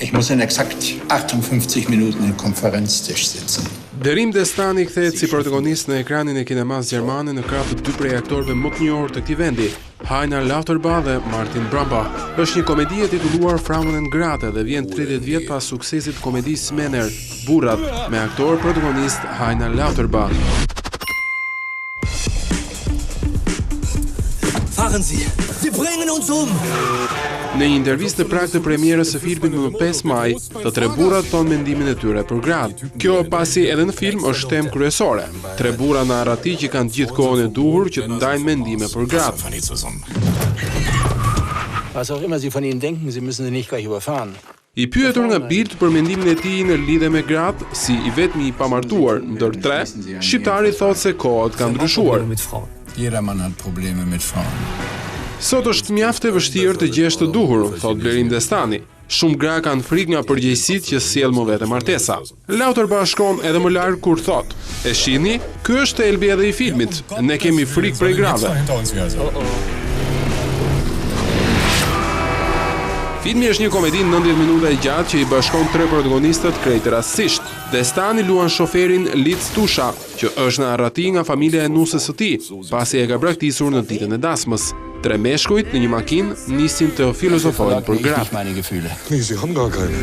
Ich muss in exakt 58 Minuten im Konferenztisch sitzen. Derim Destani kthehet si protagonist në ekranin e kinemas gjermane në krah të dy prej aktorëve më të njohur të këtij vendi, Heiner Lauterbach dhe Martin Brambach. Është një komedi e titulluar Frauen und Grate dhe vjen 30 vjet pas suksesit të komedisë Männer, Burrat, me aktor protagonist Heiner Lauterbach. Fahren Sie! Sie bringen uns um! Në një intervistë në prag të premierës së filmit më 5 maj, të tre burrat thonë mendimin e tyre për gratë. Kjo pasi edhe në film është temë kryesore. Tre burra narrativ që kanë gjithë kohën e duhur që të ndajnë mendime për gratë. Was auch immer Sie von ihnen denken, Sie müssen sie nicht gleich überfahren. I pyetur nga Bild për mendimin e tij në lidhje me gratë, si i vetmi i pamartuar ndër tre, shqiptari thotë se kohët kanë ndryshuar. Jeder Mann hat Probleme mit Frauen. Sot është mjaft e vështirë të gjesh të duhur, thot Derim Destani. Shumë gra kanë frikë nga përgjegjësitë që sjell më vete martesa. Lauterbach shkon edhe më larg kur thot: "E shihni, ky është thelbi edhe i filmit. Ne kemi frikë prej grave." Filmi është një komedi 90 minuta e gjatë që i bashkon tre protagonistët krejt rastësisht. Destani luan shoferin Litz Tusha, që është në arrati nga familja e nusës së tij, pasi e ka braktisur në ditën e dasmës. Tre meshkujt në një makinë nisin të filozofojnë për gratë. Nee, Sie haben gar keine.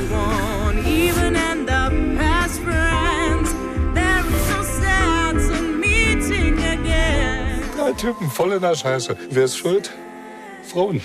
Drei Typen voll in der Scheiße. Wer ist schuld? Frauen.